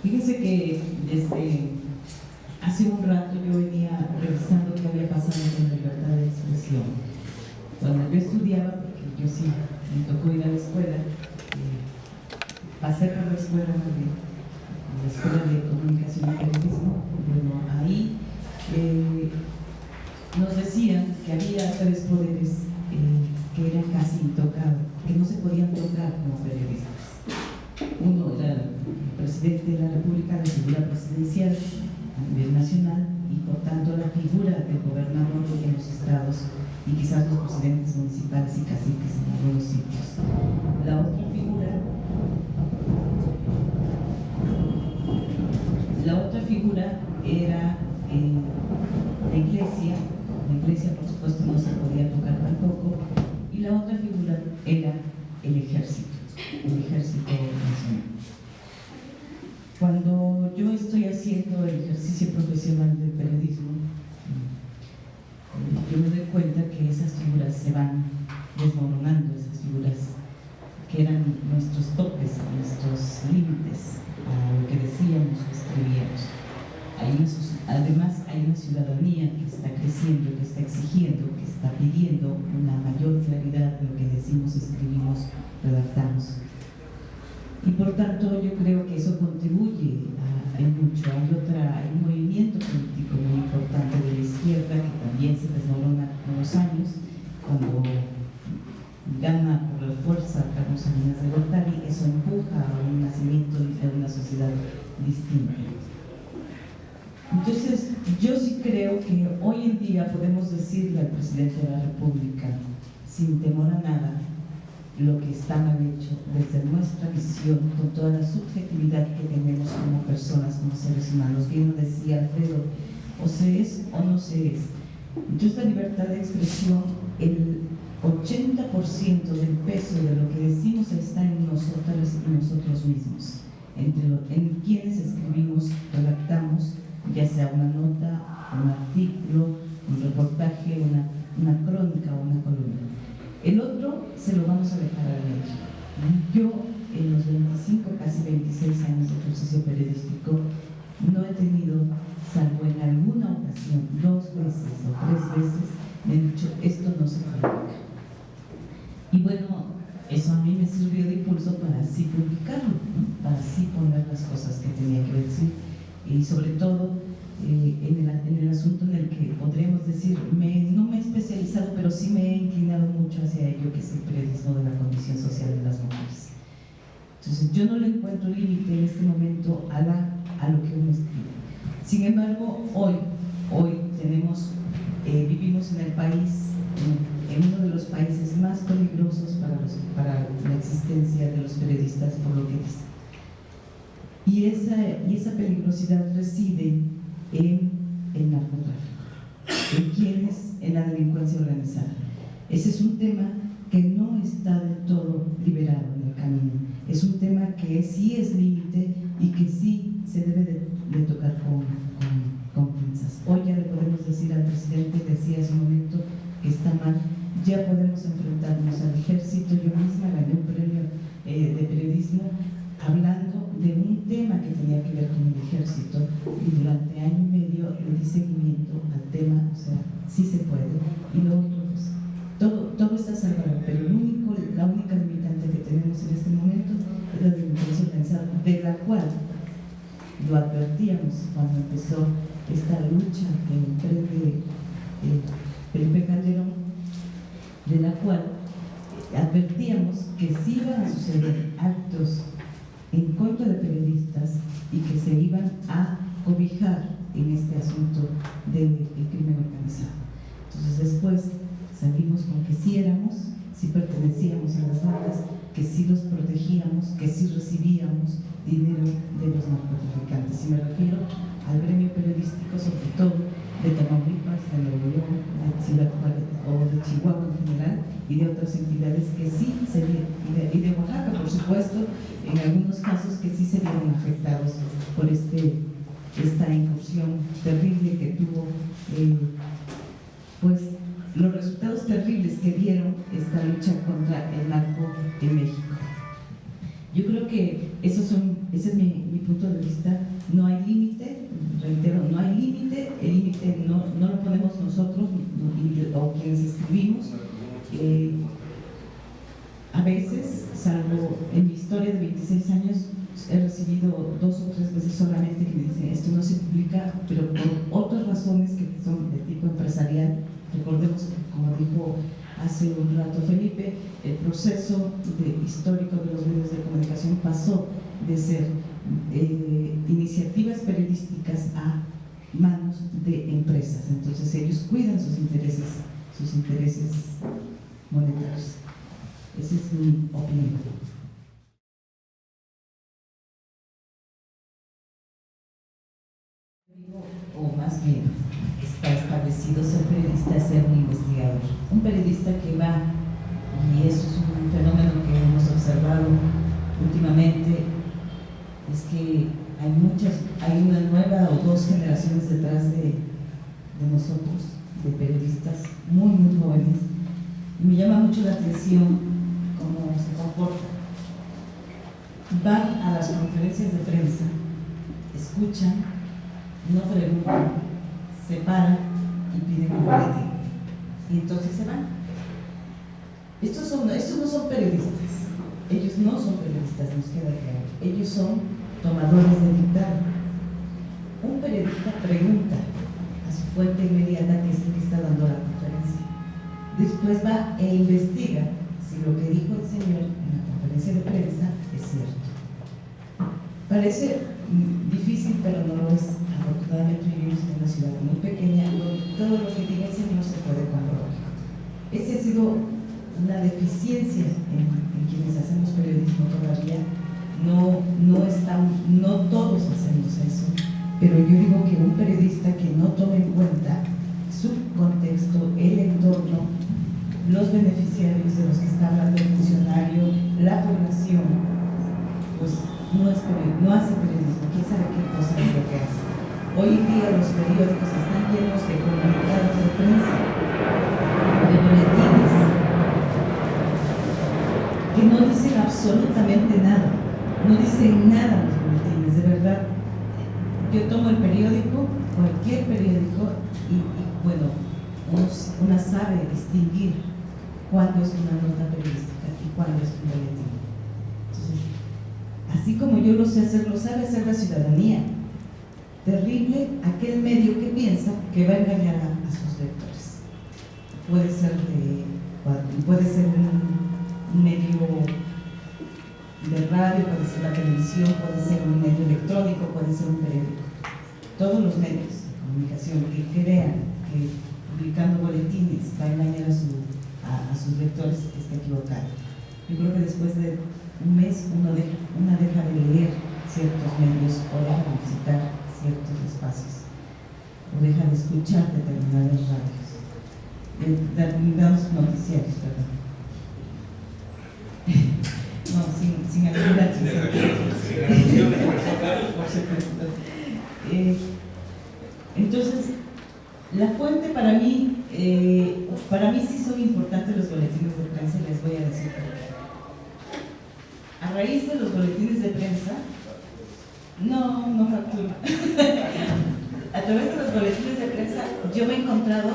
Fíjense que desde hace un rato yo venía revisando qué había pasado con la libertad de expresión. Cuando yo estudiaba, porque yo sí me tocó ir a la escuela, pasé por la escuela de comunicación y periodismo. Bueno, ahí nos decían que había tres poderes que eran casi intocables, que no se podían tocar como periodistas. Uno era el presidente de la República, la figura presidencial a nivel nacional, y por tanto la figura del gobernador en los estados y quizás los presidentes municipales y caciques en algunos sitios. La otra figura era la iglesia. La iglesia, por supuesto, no se podía tocar tampoco, y la otra figura era el ejército nacional. Cuando yo estoy haciendo el ejercicio profesional del periodismo, yo me doy cuenta que esas figuras se van desmoronando, esas figuras que eran nuestros topes, nuestros límites a lo que decíamos o escribíamos. Además, hay una ciudadanía que está creciendo, que está exigiendo, que está pidiendo una mayor claridad de lo que decimos, escribimos, redactamos. Y por tanto, yo creo que eso contribuye en mucho. Hay un movimiento político muy importante de la izquierda que también se desmorona con los años, cuando gana por la fuerza Carlos Salinas de Gortari. Eso empuja a un nacimiento de una sociedad distinta. Entonces, yo sí creo que hoy en día podemos decirle al presidente de la República, sin temor a nada, lo que está mal hecho desde nuestra visión, con toda la subjetividad que tenemos como personas, como seres humanos. Bien lo decía Alfredo, o se es o no se es. Entonces, la libertad de expresión, el 80% del peso de lo que decimos está en nosotras y nosotros mismos, en quienes escribimos, redactamos, ya sea una nota, un artículo, un reportaje, una crónica o una columna. El otro se lo vamos a dejar a la ley. Yo, en los 25, casi 26 años de ejercicio periodístico, no he tenido, salvo en alguna ocasión, 2 veces o 3 veces, me han dicho, esto no se publica. Y bueno, eso a mí me sirvió de impulso para así publicarlo, ¿no? Para así poner las cosas que tenía que decir, y sobre todo en el asunto en el que podríamos decir, no me he especializado, pero sí me he inclinado mucho hacia ello, que es el periodismo de la condición social de las mujeres. Entonces, yo no le encuentro límite en este momento a lo que uno escribe. Sin embargo, hoy vivimos en el país, en uno de los países más peligrosos para la existencia de los periodistas, por lo que dice. Y esa peligrosidad reside en el narcotráfico, en la delincuencia organizada. Ese es un tema que no está del todo liberado en el camino. Es un tema que sí es límite y que sí se debe de tocar con pinzas. Hoy ya le podemos decir al presidente, decía hace un momento, que está mal. Ya podemos enfrentarnos al ejército. Yo misma gané un premio de periodismo hablando de un tema que tenía que ver con el ejército, y durante año y medio le di seguimiento al tema. O sea, sí se puede. Y lo otro, pues, todo está salvado, pero la única limitante que tenemos en este momento es la delincuencia organizada, de la cual lo advertíamos cuando empezó esta lucha que emprende Felipe Calderón, de la cual advertíamos que sí iban a suceder actos en contra de periodistas y que se iban a cobijar en este asunto del crimen organizado. Entonces después salimos con que sí pertenecíamos a las bandas, que sí los protegíamos, que sí recibíamos dinero de los narcotraficantes. Y me refiero al gremio periodístico, sobre todo de Tamaulipas, de Nuevo León, de Ciudad Juárez o de Chihuahua en general, y de otras entidades que sí se vieron, y de Oaxaca, por supuesto, en algunos casos que sí se vieron afectados por esta incursión terrible que tuvo, pues los resultados terribles que dieron esta lucha contra el narco en México. Yo creo que esos son ese es mi punto de vista. No hay límite, reitero, no hay límite, el límite no lo ponemos nosotros o quienes escribimos. A veces, salvo en mi historia de 26 años, he recibido 2 o 3 veces solamente que me dicen esto no se publica, pero por otras razones que son de tipo empresarial. Recordemos que, como dijo hace un rato Felipe, el proceso histórico de los medios de comunicación pasó de ser iniciativas periodísticas a manos de empresas. Entonces ellos cuidan sus intereses monetarios. Esa es mi opinión. O más bien, está establecido ser periodista, ser un investigador. Un periodista que va, y eso es un fenómeno que hemos observado últimamente, es que hay una nueva o 2 generaciones detrás de nosotros, de periodistas muy jóvenes, y me llama mucho la atención cómo se comporta. Van a las conferencias de prensa, escuchan, no preguntan, se paran y piden un boletín, y entonces se van. Estos no son periodistas, ellos no son periodistas, nos queda claro, ellos son tomadores de dictado. Un periodista pregunta a su fuente inmediata, que es el que está dando la conferencia, después va e investiga si lo que dijo el señor en la conferencia de prensa es cierto. Parece difícil, pero no lo es. Afortunadamente vivimos en una ciudad muy pequeña donde todo lo que diga el señor se puede comprobar. Esa ha sido una deficiencia en quienes hacemos periodismo todavía. No todos hacemos eso, pero yo digo que un periodista que no tome en cuenta su contexto, el entorno, los beneficiarios de los que está hablando el funcionario, la población, pues no hace periodismo. ¿Quién sabe qué cosa es lo que hace? Hoy en día los periódicos están llenos de comunicados de prensa, de boletines, que no dicen absolutamente nada, no dicen nada los boletines, de verdad. Yo tomo el periódico, cualquier periódico, y bueno, una sabe distinguir cuándo es una nota periodística y cuándo es un boletín. Entonces, así como yo lo sé hacer, lo sabe hacer la ciudadanía. Terrible aquel medio que piensa que va a engañar a sus lectores. Puede ser un medio de radio, puede ser la televisión, puede ser un medio electrónico, puede ser un periódico. Todos los medios de comunicación que crean que publicando boletines va a engañar a sus lectores está equivocado. Yo creo que después de un mes una deja de leer ciertos medios o deja de visitar ciertos espacios o deja de escuchar determinadas radios, determinados noticiarios, perdón. No, sin habilidad, por supuesto. Entonces, la fuente para mí sí son importantes los boletines de prensa, y les voy a decir por qué. A raíz de los boletines de prensa, no factura. A través de los boletines de prensa yo me he encontrado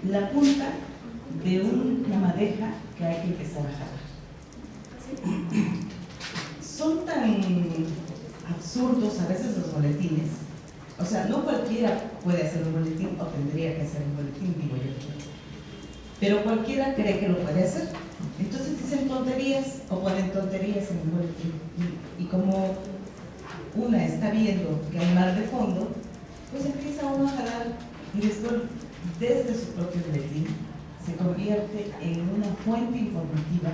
la punta de una madeja que hay que empezar a jalar. Son tan absurdos a veces los boletines, o sea, no cualquiera puede hacer un boletín o tendría que hacer un boletín, digo yo, pero cualquiera cree que lo puede hacer. Entonces dicen tonterías o ponen tonterías en un boletín, y como una está viendo que hay mar de fondo, pues empieza uno a jalar, y después desde su propio boletín se convierte en una fuente informativa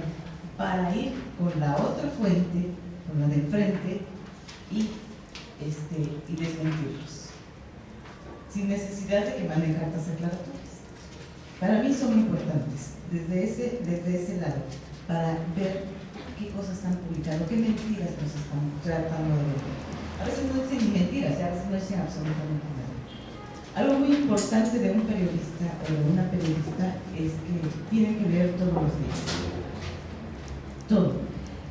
para ir con la otra fuente, con la de enfrente, y desmentirlos, sin necesidad de que manden cartas aclaratorias. Para mí son importantes desde ese lado, para ver qué cosas están publicando, qué mentiras nos están tratando de ver. A veces no dicen ni mentiras, a veces no dicen absolutamente nada. Algo muy importante de un periodista o de una periodista es que tienen que leer todos los días. Todo.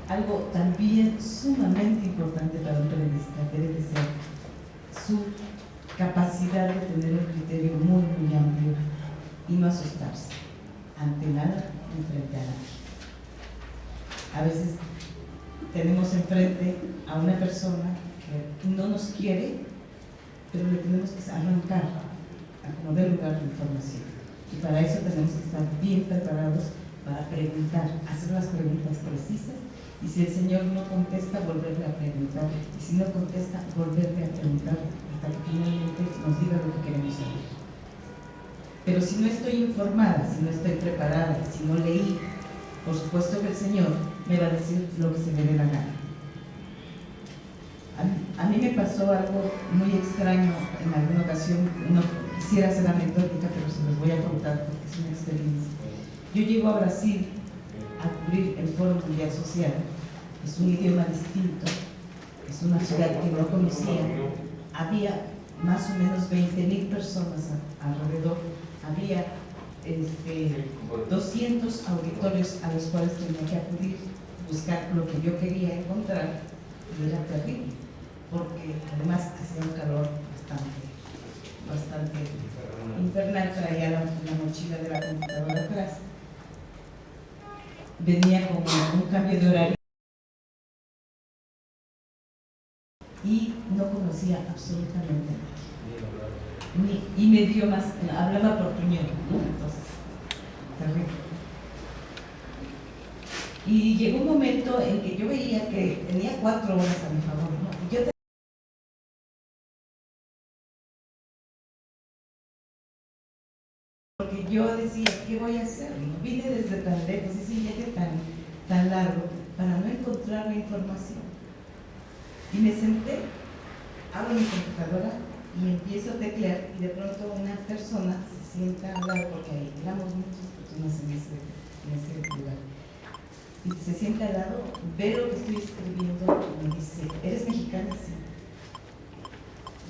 algo también sumamente importante para un periodista debe de ser su capacidad de tener un criterio muy, muy amplio y no asustarse ante nada ni frente a nadie. A veces tenemos enfrente a una persona que no nos quiere, pero le tenemos que arrancar a como dé lugar la información. Y para eso tenemos que estar bien preparados para preguntar, hacer las preguntas precisas, y si el Señor no contesta, volverle a preguntar, y si no contesta, volverle a preguntar hasta que finalmente nos diga lo que queremos saber. Pero si no estoy informada, si no estoy preparada, si no leí, por supuesto que el Señor me va a decir lo que se me dé la gana. A mí me pasó algo muy extraño en alguna ocasión, no quisiera ser anecdótica, pero se los voy a contar porque es una experiencia. Yo llego a Brasil a cubrir el Foro Mundial Social, es un idioma distinto, es una ciudad que no conocía, había más o menos 20.000 personas alrededor, había 200 auditorios a los cuales tenía que acudir, buscar lo que yo quería encontrar, y era terrible, porque además hacía un calor bastante infernal, traía la mochila de la computadora atrás, venía con un cambio de horario y no conocía absolutamente nada. Y me dio más, hablaba portuñol, ¿no? Entonces, terrible. Y llegó un momento en que yo veía que tenía 4 horas a mi favor, ¿no? Y yo porque yo decía, ¿qué voy a hacer? Vine desde tan lejos, ese viaje tan largo, para no encontrar la información. Y me senté, abro mi computadora y empiezo a teclear, y de pronto una persona se sienta al lado, porque ahí éramos muchas personas en ese lugar. Y se sienta al lado, ve lo que estoy escribiendo y me dice, ¿eres mexicana? Sí.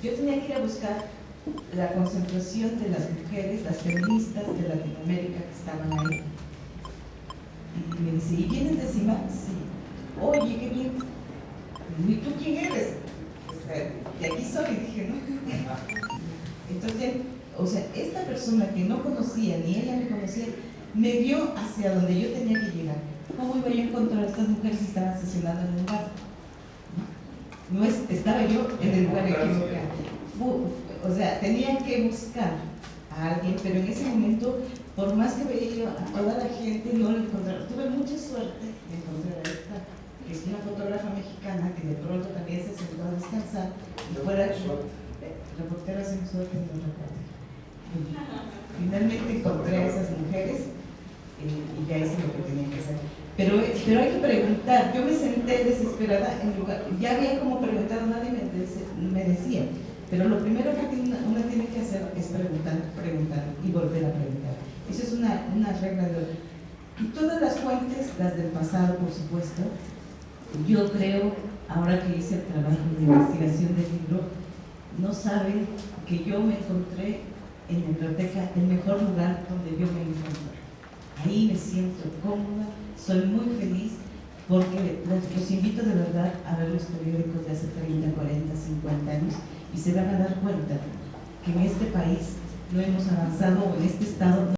Yo tenía que ir a buscar la concentración de las mujeres, las feministas de Latinoamérica que estaban ahí. Y me dice, ¿y vienes de Cima? Sí. Oye, qué bien. ¿Y tú quién eres? De aquí soy, dije, ¿no? Entonces, o sea, esta persona que no conocía, ni ella me conocía, me vio hacia donde yo tenía que llegar. ¿Cómo iba yo a encontrar a estas mujeres si estaban estacionando en un bar? No estaba yo en el lugar equivocado. O sea, tenía que buscar a alguien, pero en ese momento, por más que veía yo a toda la gente, no lo encontraba. Tuve mucha suerte de encontrar a esta, que es una fotógrafa mexicana que de pronto también se sentó a descansar y fuera reportera sin suerte en el reporte. Finalmente encontré a esas mujeres y ya hice lo que tenía que hacer. Pero hay que preguntar. Yo me senté desesperada en lugar, ya había como preguntado, nadie me decía. Pero lo primero que uno tiene que hacer es preguntar y volver a preguntar. Eso es una regla de oro. Y todas las fuentes, las del pasado, por supuesto, yo creo, ahora que hice el trabajo de investigación del libro, no saben que yo me encontré en la biblioteca el mejor lugar donde yo me encontré. Ahí me siento cómoda, soy muy feliz, porque los invito de verdad a ver los periódicos de hace 30, 40, 50 años y se van a dar cuenta que en este país no hemos avanzado, o en este estado